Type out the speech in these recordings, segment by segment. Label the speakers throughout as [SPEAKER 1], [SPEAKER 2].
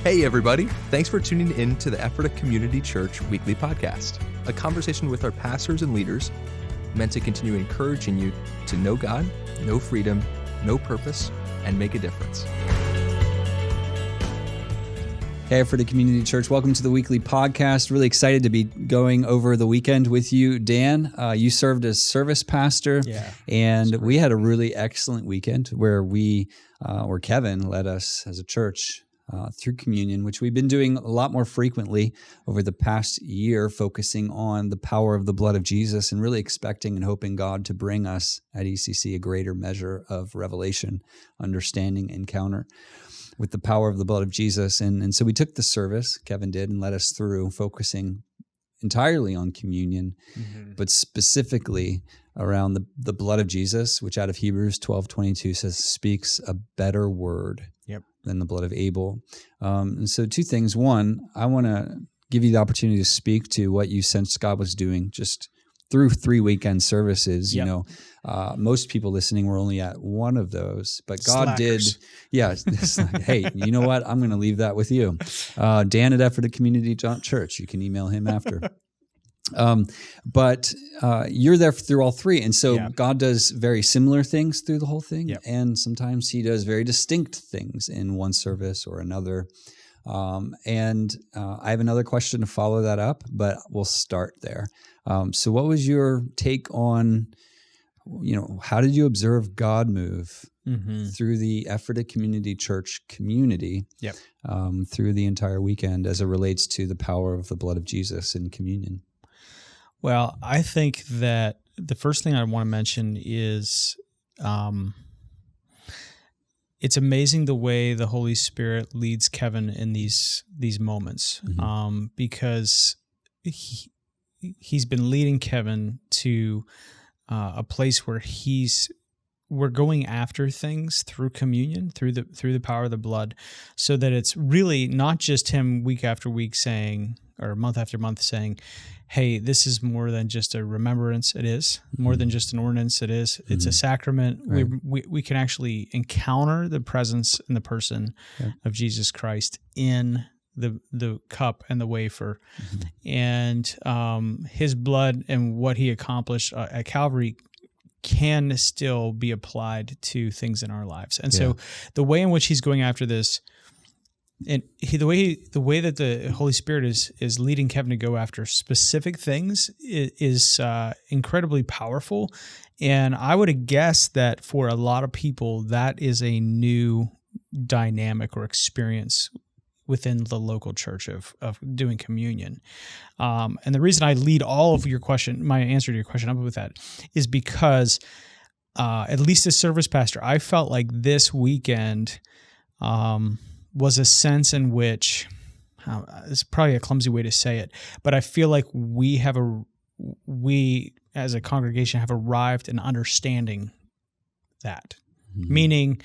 [SPEAKER 1] Hey everybody, thanks for tuning in to the Ephrata Community Church Weekly Podcast, a conversation with our pastors and leaders meant to continue encouraging you to know God, know freedom, know purpose, and make a difference.
[SPEAKER 2] Hey, Ephrata Community Church, welcome to the weekly podcast. Really excited to be going over the weekend with you, Dan. You served as service pastor, and we had a really excellent weekend where Kevin led us as a church through communion, which we've been doing a lot more frequently over the past year, focusing on the power of the blood of Jesus and really expecting and hoping God to bring us at ECC a greater measure of revelation, understanding, encounter with the power of the blood of Jesus. And so we took the service, Kevin did, and led us through, focusing entirely on communion, but specifically around the blood of Jesus, which out of Hebrews 12:22 says, speaks a better word than the blood of Abel. And so two things. One, I want to give you the opportunity to speak to what you sensed God was doing just through 3 weekend services. You know, most people listening were only at one of those, but God did. Yeah. Hey, you know what? I'm going to leave that with you. Dan at Ephrata Community Church. You can email him after. But you're there through all three. And so God does very similar things through the whole thing. And sometimes he does very distinct things in one service or another. And I have another question to follow that up, but we'll start there. So what was your take on, how did you observe God move through the Ephrata Community Church community through the entire weekend as it relates to the power of the blood of Jesus in communion?
[SPEAKER 3] Well, I think that the first thing I want to mention is it's amazing the way the Holy Spirit leads Kevin in these moments, because he's been leading Kevin to a place where we're going after things through communion, through the power of the blood, so that it's really not just him week after week saying, or month after month saying, hey, this is more than just a remembrance. It is more than just an ordinance. It is. It's a sacrament. Right. We can actually encounter the presence and the person of Jesus Christ in the cup and the wafer, and his blood and what he accomplished at Calvary can still be applied to things in our lives. And so the way in which he's going after this, and the way that the Holy Spirit is leading Kevin to go after specific things is incredibly powerful. And I would have guessed that for a lot of people, that is a new dynamic or experience within the local church of doing communion. And the reason I lead all of my answer to your question up with that is because at least as service pastor, I felt like this weekend was a sense in which, it's probably a clumsy way to say it, but I feel like we as a congregation have arrived in understanding that. Meaning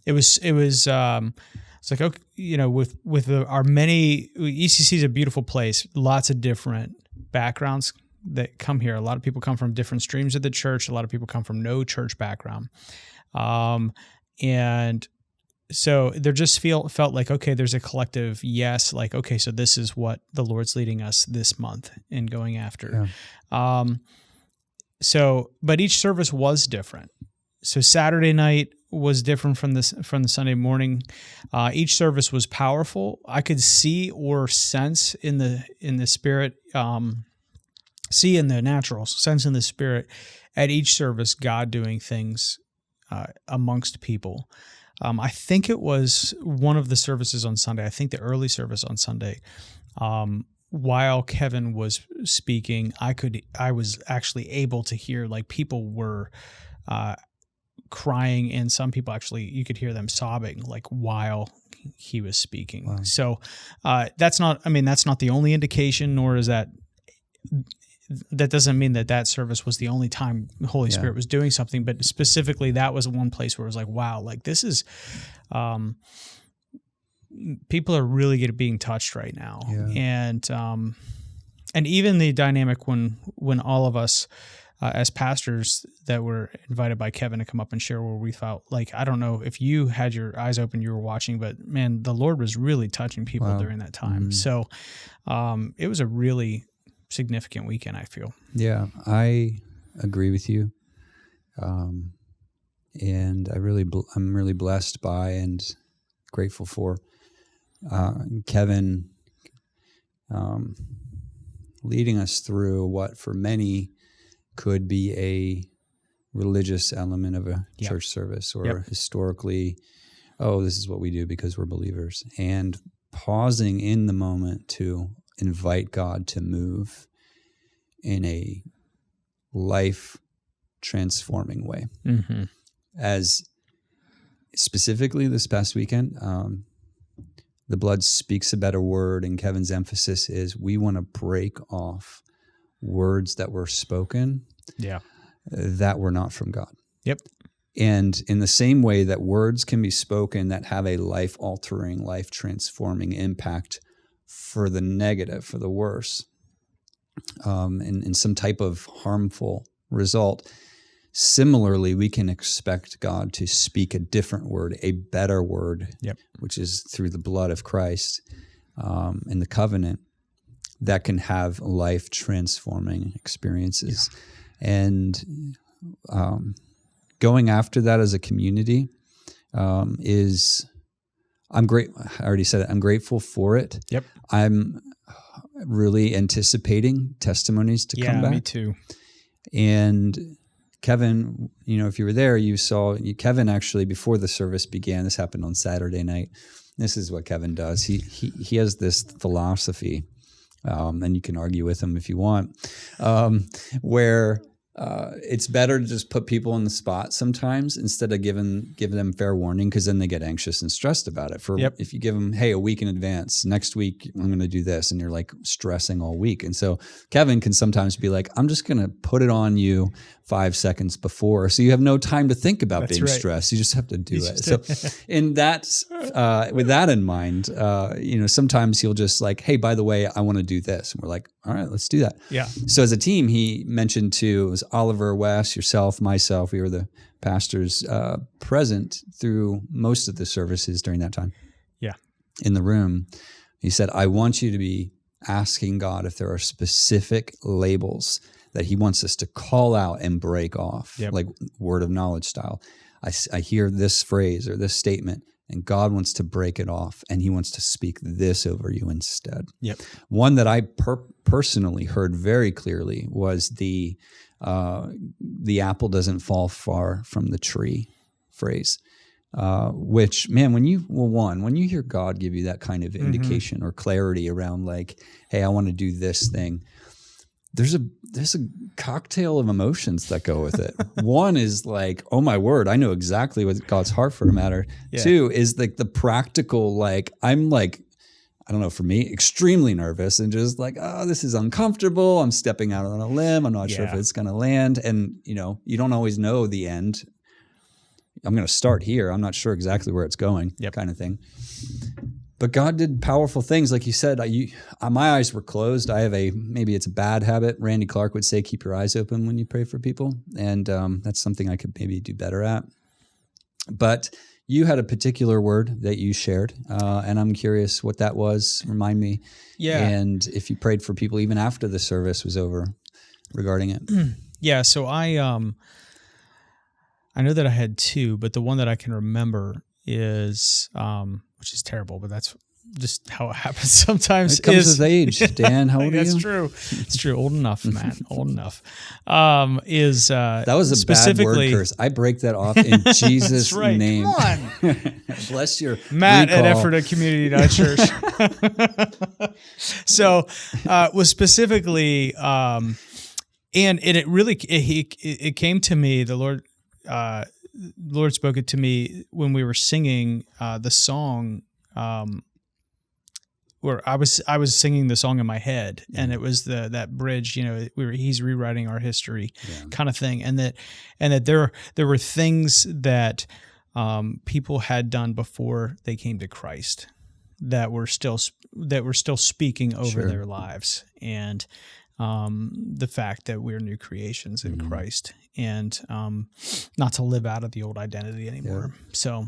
[SPEAKER 3] it was it's like, okay, with our many, ECC is a beautiful place, lots of different backgrounds that come here. A lot of people come from different streams of the church. A lot of people come from no church background. And so there just felt like, okay, there's a collective yes, like, okay, so this is what the Lord's leading us this month in going after. But each service was different. So Saturday night was different from the Sunday morning. Each service was powerful. I could see or sense in the spirit, see in the natural, sense in the spirit at each service, God doing things amongst people. I think it was one of the services on Sunday. I think the early service on Sunday, while Kevin was speaking, I was actually able to hear, like, people were crying, and some people actually, you could hear them sobbing, like, while he was speaking. Wow. So that's not the only indication, nor is that doesn't mean that service was the only time the Holy Spirit was doing something, but specifically that was one place where it was like, wow, like, this is, people are really being touched right now. And even the dynamic when all of us as pastors that were invited by Kevin to come up and share where we felt like, I don't know if you had your eyes open, you were watching, but man, the Lord was really touching people during that time. So it was a really significant weekend, I feel.
[SPEAKER 2] Yeah, I agree with you. And I'm really blessed by and grateful for Kevin leading us through what for many could be a religious element of a church service, or historically, this is what we do because we're believers, and pausing in the moment to invite God to move in a life transforming way. Mm-hmm. As specifically this past weekend, the blood speaks a better word, and Kevin's emphasis is we want to break off words that were spoken that were not from God.
[SPEAKER 3] Yep.
[SPEAKER 2] And in the same way that words can be spoken that have a life-altering, life-transforming impact for the negative, for the worse, and some type of harmful result, similarly, we can expect God to speak a different word, a better word, which is through the blood of Christ in the covenant, that can have life-transforming experiences. And going after that as a community is, I already said it, I'm grateful for it.
[SPEAKER 3] Yep.
[SPEAKER 2] I'm really anticipating testimonies to come back.
[SPEAKER 3] Yeah, me too.
[SPEAKER 2] And Kevin, if you were there, you saw Kevin actually before the service began. This happened on Saturday night. This is what Kevin does. He has this philosophy, and you can argue with him if you want, where it's better to just put people on the spot sometimes instead of giving them fair warning, because then they get anxious and stressed about it. If you give them, hey, a week in advance, next week I'm going to do this, and you're like stressing all week. And so Kevin can sometimes be like, I'm just going to put it on you 5 seconds before, so you have no time to think about being stressed. You just have to do it. So, in that, with that in mind, sometimes he'll just like, hey, by the way, I want to do this, and we're like, all right, let's do that.
[SPEAKER 3] Yeah.
[SPEAKER 2] So as a team, he mentioned it was Oliver, Wes, yourself, myself. We were the pastors present through most of the services during that time. Yeah. In the room, he said, I want you to be asking God if there are specific labels that he wants us to call out and break off, like word of knowledge style. I hear this phrase or this statement, and God wants to break it off, and he wants to speak this over you instead. Yep. One that I personally heard very clearly was the apple doesn't fall far from the tree phrase, which, man, when you hear God give you that kind of indication or clarity around like, hey, I want to do this thing, there's a cocktail of emotions that go with it. One is like, oh my word, I know exactly what God's heart for the matter. Yeah. Two is like the practical, like I'm like, I don't know, for me, extremely nervous and just like, oh, this is uncomfortable. I'm stepping out on a limb. I'm not sure if it's going to land. And you don't always know the end. I'm going to start here. I'm not sure exactly where it's going, kind of thing. But God did powerful things. Like you said, my eyes were closed. I have maybe it's a bad habit. Randy Clark would say, keep your eyes open when you pray for people. And that's something I could maybe do better at. But you had a particular word that you shared, and I'm curious what that was. Remind me. Yeah. And if you prayed for people even after the service was over regarding it.
[SPEAKER 3] Yeah. So I know that I had two, but the one that I can remember is, which is terrible, but that's just how it happens sometimes.
[SPEAKER 2] It comes with age. Dan, how old are you?
[SPEAKER 3] That's true. It's true. Old enough, Matt. Old enough.
[SPEAKER 2] That was a bad word curse. I break that off in Jesus' name.
[SPEAKER 3] Come on.
[SPEAKER 2] Bless your
[SPEAKER 3] Matt
[SPEAKER 2] recall.
[SPEAKER 3] At Ephrata Community Church. So was specifically, and it really it came to me. The Lord spoke it to me when we were singing the song. Where I was singing the song in my head, and it was that bridge, he's rewriting our history kind of thing. And that there were things that people had done before they came to Christ that were still speaking over their lives. And the fact that we're new creations in Christ, and not to live out of the old identity anymore. Yeah. So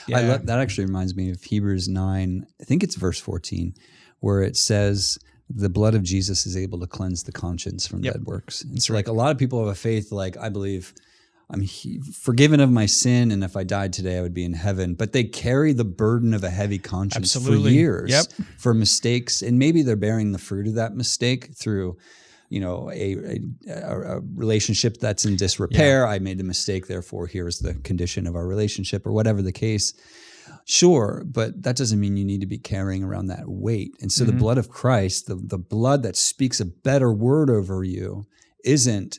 [SPEAKER 2] that actually reminds me of Hebrews 9. I think it's verse 14, where it says, the blood of Jesus is able to cleanse the conscience from dead works. And so like a lot of people have a faith, like, I believe I'm forgiven of my sin, and if I died today, I would be in heaven. But they carry the burden of a heavy conscience for years for mistakes, and maybe they're bearing the fruit of that mistake through, a relationship that's in disrepair. I made a mistake, therefore here's the condition of our relationship, or whatever the case. Sure, but that doesn't mean you need to be carrying around that weight. And so the blood of Christ, the blood that speaks a better word over you, isn't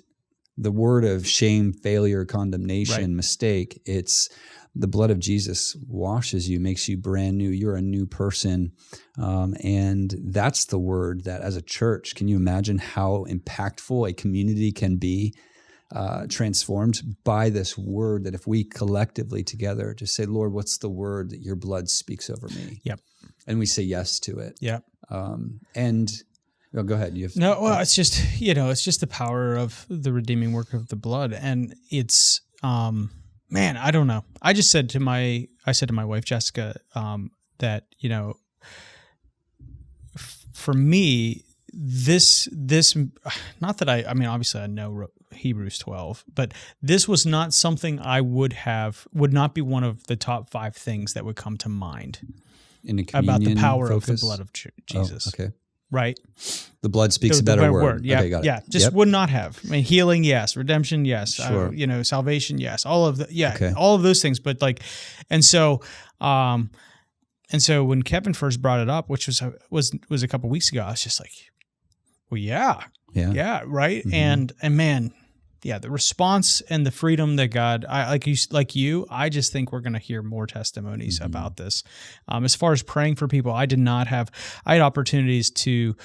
[SPEAKER 2] the word of shame, failure, condemnation, mistake. It's the blood of Jesus washes you, makes you brand new. You're a new person. And that's the word that, as a church, can you imagine how impactful a community can be transformed by this word, that if we collectively together just say, Lord, what's the word that your blood speaks over me?
[SPEAKER 3] Yep.
[SPEAKER 2] And we say yes to it.
[SPEAKER 3] Yep.
[SPEAKER 2] Go ahead.
[SPEAKER 3] It's just, it's just the power of the redeeming work of the blood. And it's, man, I don't know. I said to my wife, Jessica, that, for me, this, not that obviously I know Hebrews 12, but this was not something I would not be one of the top 5 things that would come to mind about the power of the blood of Jesus.
[SPEAKER 2] Oh, okay.
[SPEAKER 3] Right.
[SPEAKER 2] The blood speaks a better word.
[SPEAKER 3] Yeah.
[SPEAKER 2] Okay, got it.
[SPEAKER 3] Yeah. Just would not have. I mean, healing, yes. Redemption, yes. Sure. Salvation, yes. All of all of those things. But and so when Kevin first brought it up, which was a couple weeks ago, I was just like, well, yeah, right. And man, the response and the freedom that God, I just think we're going to hear more testimonies about this. As far as praying for people, I had opportunities to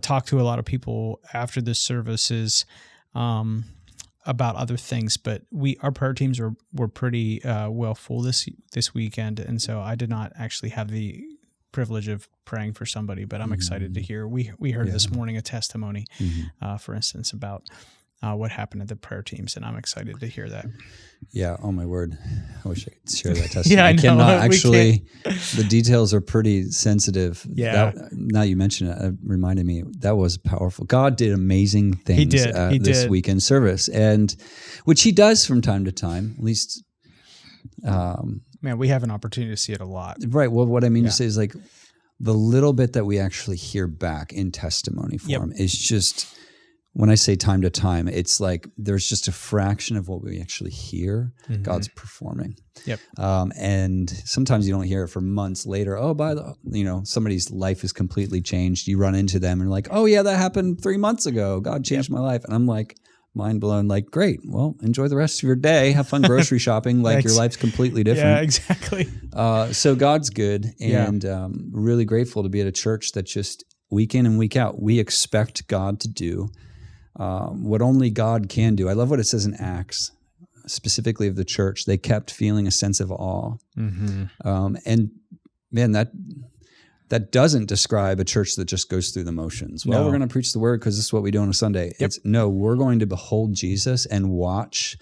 [SPEAKER 3] talk to a lot of people after the services about other things, but our prayer teams were pretty well full this weekend, and so I did not actually have the privilege of praying for somebody, but I'm excited to hear. We heard this morning a testimony, for instance, about what happened at the prayer teams, and I'm excited to hear that.
[SPEAKER 2] Yeah. Oh my word. I wish I could share that testimony.
[SPEAKER 3] I know.
[SPEAKER 2] I cannot actually. The details are pretty sensitive.
[SPEAKER 3] Yeah.
[SPEAKER 2] Now you mention it reminded me that was powerful. God did amazing things.
[SPEAKER 3] He did.
[SPEAKER 2] This weekend service, and which He does from time to time, at least.
[SPEAKER 3] Man, we have an opportunity to see it a lot.
[SPEAKER 2] Right. Well, what I mean to say is like the little bit that we actually hear back in testimony form is just. When I say time to time, it's like there's just a fraction of what we actually hear God's performing.
[SPEAKER 3] Yep.
[SPEAKER 2] And sometimes you don't hear it for months later. Oh, somebody's life is completely changed. You run into them and like, oh yeah, that happened 3 months ago. God changed my life. And I'm like, mind blown, like, great. Well, enjoy the rest of your day. Have fun grocery shopping. Like your life's completely different.
[SPEAKER 3] Yeah, exactly.
[SPEAKER 2] So God's good, and really grateful to be at a church that just week in and week out, we expect God to do what only God can do. I love what it says in Acts, specifically of the church. They kept feeling a sense of awe. And man, that doesn't describe a church that just goes through the motions. Well, we're going to preach the word because this is what we do on a Sunday. Yep. We're going to behold Jesus and watch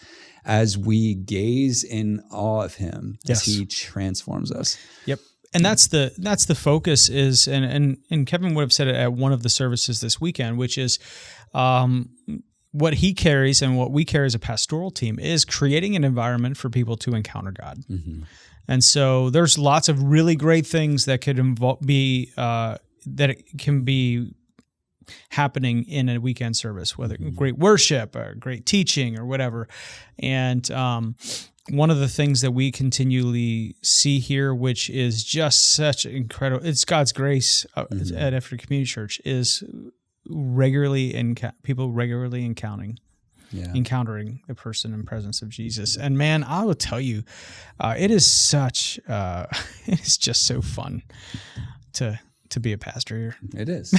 [SPEAKER 2] as we gaze in awe of Him as He transforms us.
[SPEAKER 3] Yep. And that's the focus is, and Kevin would have said it at one of the services this weekend, which is what he carries and what we carry as a pastoral team is creating an environment for people to encounter God. And so there's lots of really great things that could can be happening in a weekend service, whether great worship or great teaching or whatever. And one of the things that we continually see here, which is just such incredible, it's God's grace at Effort Community Church, is people regularly encountering the person and presence of Jesus. And man, I will tell you, it is just so fun to be a pastor here.
[SPEAKER 2] It is.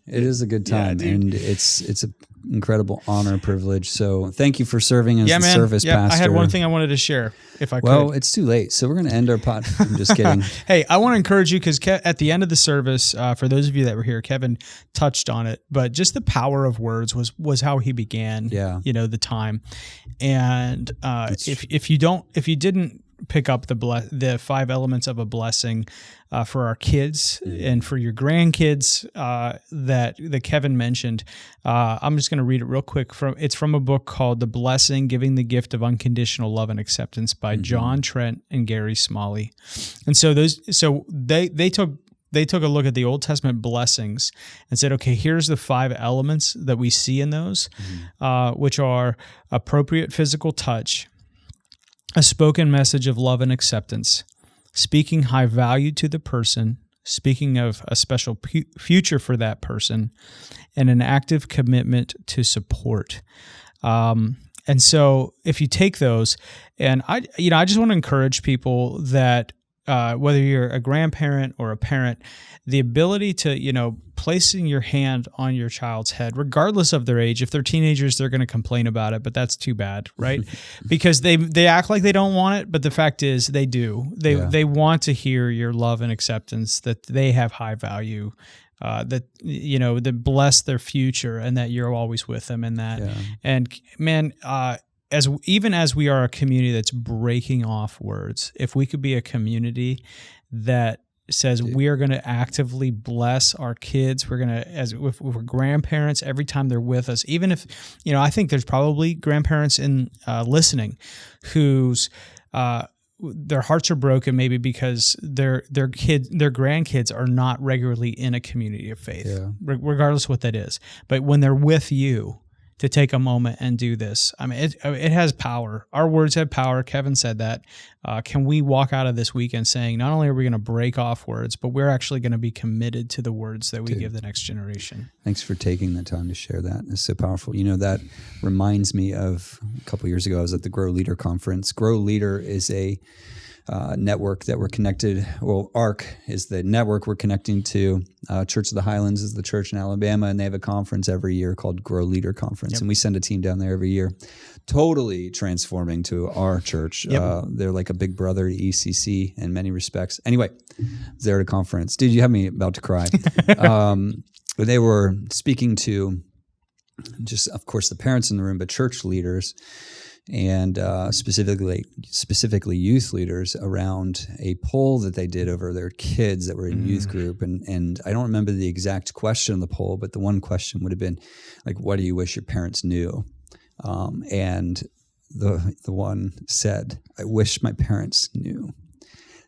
[SPEAKER 2] It is a good time, and it's incredible honor, privilege. So thank you for serving as the service pastor.
[SPEAKER 3] I had one thing I wanted to share, if I could.
[SPEAKER 2] Well, it's too late, so we're going to end our pod. I'm just kidding.
[SPEAKER 3] Hey, I want to encourage you because at the end of the service, for those of you that were here, Kevin touched on it, but just the power of words was how he began. The time, and if you didn't pick up the 5 elements of a blessing for our kids and for your grandkids that Kevin mentioned. I'm just going to read it real quick. It's from a book called The Blessing, Giving the Gift of Unconditional Love and Acceptance by John Trent and Gary Smalley. And so they took a look at the Old Testament blessings and said, okay, here's the 5 elements that we see in those, which are appropriate physical touch, a spoken message of love and acceptance, speaking high value to the person, speaking of a special future for that person, and an active commitment to support. And so if you take those, and I just want to encourage people that whether you're a grandparent or a parent, the ability to, placing your hand on your child's head, regardless of their age. If they're teenagers, they're going to complain about it, but that's too bad, right? Because they act like they don't want it, but the fact is they do. They want to hear your love and acceptance, that they have high value, that bless their future, and that you're always with them in that. Yeah. And man, as we are a community that's breaking off words, if we could be a community that says we are going to actively bless our kids, we're going to, if we're grandparents, every time they're with us, even if, I think there's probably grandparents in listening whose their hearts are broken maybe because their grandkids are not regularly in a community of faith, regardless of what that is. But when they're with you, to take a moment and do this. I mean, it has power. Our words have power. Kevin said that. Can we walk out of this weekend saying, not only are we going to break off words, but we're actually going to be committed to the words that we give the next generation? Thanks for taking the time to share that. It's so powerful. That reminds me of a couple of years ago, I was at the Grow Leader conference. Grow Leader is a network that we're connected. Well, ARC is the network we're connecting to. Church of the Highlands is the church in Alabama, and they have a conference every year called Grow Leader Conference, and we send a team down there every year. Totally transforming to our church. They're like a big brother to ECC in many respects. Anyway, they're at a conference. Dude, you have me about to cry. They were speaking to just, of course, the parents in the room, but church leaders, and specifically youth leaders, around a poll that they did over their kids that were in youth group. And I don't remember the exact question of the poll, but the one question would have been like, what do you wish your parents knew? And the one said, I wish my parents knew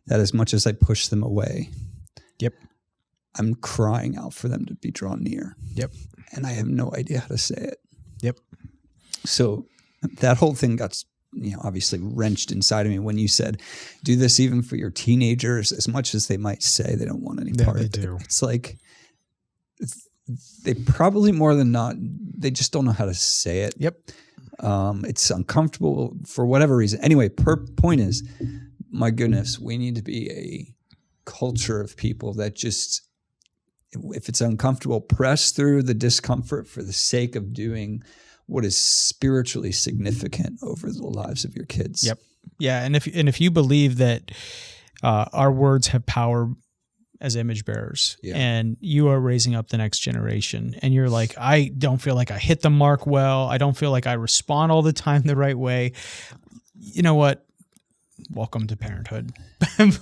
[SPEAKER 3] that as much as I push them away, I'm crying out for them to be drawn near. And I have no idea how to say it. So that whole thing got, obviously wrenched inside of me when you said, do this even for your teenagers, as much as they might say they don't want any part of it. It's like, they probably more than not, they just don't know how to say it. It's uncomfortable for whatever reason. Anyway, point is, my goodness, we need to be a culture of people that just, if it's uncomfortable, press through the discomfort for the sake of doing what is spiritually significant over the lives of your kids. Yeah, and if you believe that our words have power as image bearers, and you are raising up the next generation, and you're like, I don't feel like I hit the mark well, I don't feel like I respond all the time the right way, you know what? Welcome to parenthood.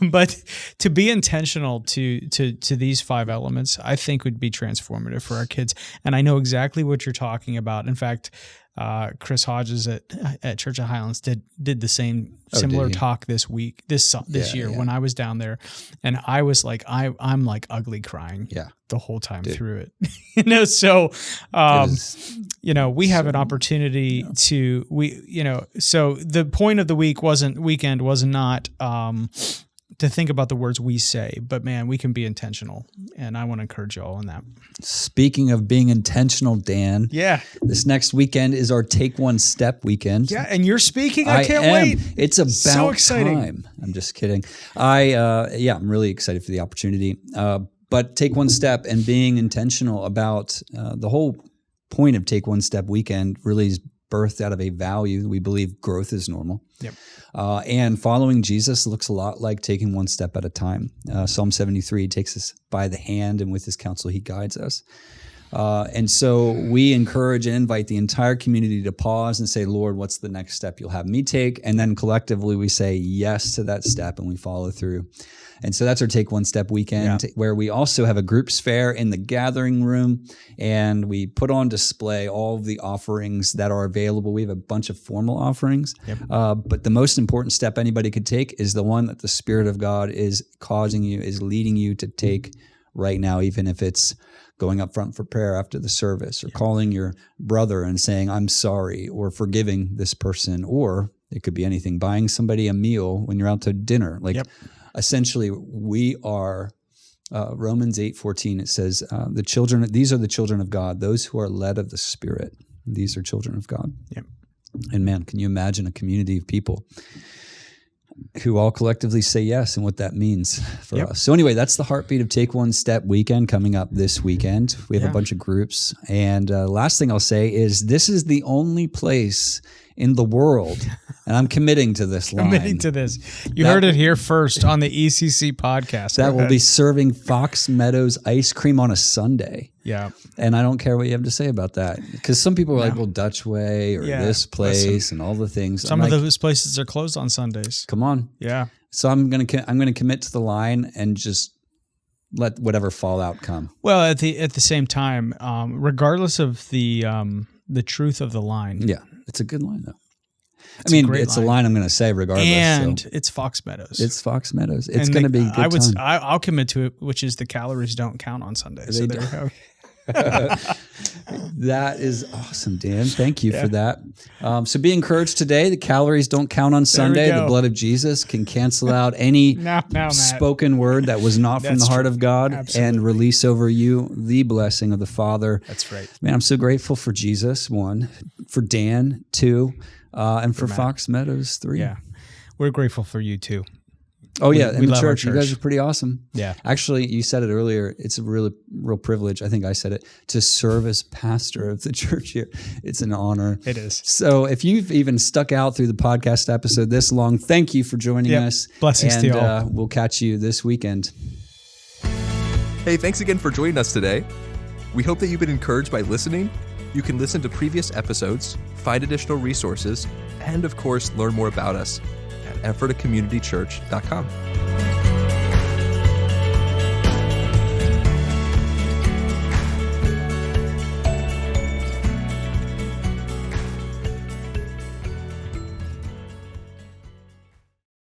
[SPEAKER 3] But to be intentional to these 5 elements, I think would be transformative for our kids. And I know exactly what you're talking about. In fact, Chris Hodges at Church of Highlands did the same similar talk this week, this year when I was down there, and I was like, I'm like ugly crying the whole time through it. So we have an opportunity to so the point of the weekend was not to think about the words we say, but man, we can be intentional, and I want to encourage you all in that. Speaking of being intentional, Dan, this next weekend is our Take One Step weekend. And you're speaking. I can't wait. It's about so exciting. Time. I'm just kidding. I'm really excited for the opportunity. But take one step and being intentional about the whole
[SPEAKER 2] point of Take One Step Weekend really is birthed out of a value. We believe growth is normal.
[SPEAKER 3] Yep.
[SPEAKER 2] And following Jesus looks a lot like taking one step at a time. Psalm 73 takes us by the hand, and with his counsel, he guides us. And so we encourage and invite the entire community to pause and say, Lord, what's the next step you'll have me take? And then collectively we say yes to that step and we follow through. And so that's our Take One Step Weekend, where we also have a groups fair in the gathering room, and we put on display all of the offerings that are available. We have a bunch of formal offerings, but the most important step anybody could take is the one that the Spirit of God is leading you to take right now, even if it's going up front for prayer after the service, or calling your brother and saying, I'm sorry, or forgiving this person, or it could be anything, buying somebody a meal when you're out to dinner. Essentially, we are, Romans 8:14, it says, these are the children of God, those who are led of the Spirit. These are children of God.
[SPEAKER 3] Yep.
[SPEAKER 2] And man, can you imagine a community of people who all collectively say yes, and what that means for us. So anyway, that's the heartbeat of Take One Step Weekend coming up this weekend. We have a bunch of groups. And last thing I'll say is this is the only place in the world, and I'm committing to this line.
[SPEAKER 3] Committing to this. You heard it here first on the ECC podcast.
[SPEAKER 2] That will be serving Fox Meadows ice cream on a Sunday.
[SPEAKER 3] Yeah.
[SPEAKER 2] And I don't care what you have to say about that. Because some people are like, well, Dutch Way or this place and all the things.
[SPEAKER 3] Some of those places are closed on Sundays.
[SPEAKER 2] Come on.
[SPEAKER 3] Yeah.
[SPEAKER 2] So I'm gonna commit to the line and just let whatever fallout come.
[SPEAKER 3] Well, at the same time, regardless of the truth of the line.
[SPEAKER 2] Yeah. It's a good line, though. It's a line I'm going to say regardless.
[SPEAKER 3] And it's Fox Meadows.
[SPEAKER 2] It's Fox Meadows. It's going to be a good time.
[SPEAKER 3] I'll commit to it, which is the calories don't count on Sundays. So there you go.
[SPEAKER 2] That is awesome, Dan. Thank you for that. So be encouraged today. The calories don't count on Sunday. The blood of Jesus can cancel out any spoken word that was not from the heart of God and release over you the blessing of the Father.
[SPEAKER 3] That's right.
[SPEAKER 2] Man, I'm so grateful for Jesus, 1, for Dan, 2, and for Fox Meadows, 3.
[SPEAKER 3] Yeah. We're grateful for you too.
[SPEAKER 2] Oh, yeah. In the church, you guys are pretty awesome.
[SPEAKER 3] Yeah.
[SPEAKER 2] Actually, you said it earlier. It's a real privilege. I think I said it, to serve as pastor of the church here. It's an honor.
[SPEAKER 3] It is.
[SPEAKER 2] So if you've even stuck out through the podcast episode this long, thank you for joining us.
[SPEAKER 3] Blessings to you all.
[SPEAKER 2] We'll catch you this weekend.
[SPEAKER 1] Hey, thanks again for joining us today. We hope that you've been encouraged by listening. You can listen to previous episodes, find additional resources, and of course, learn more about us at EphphatahCommunityChurch.com.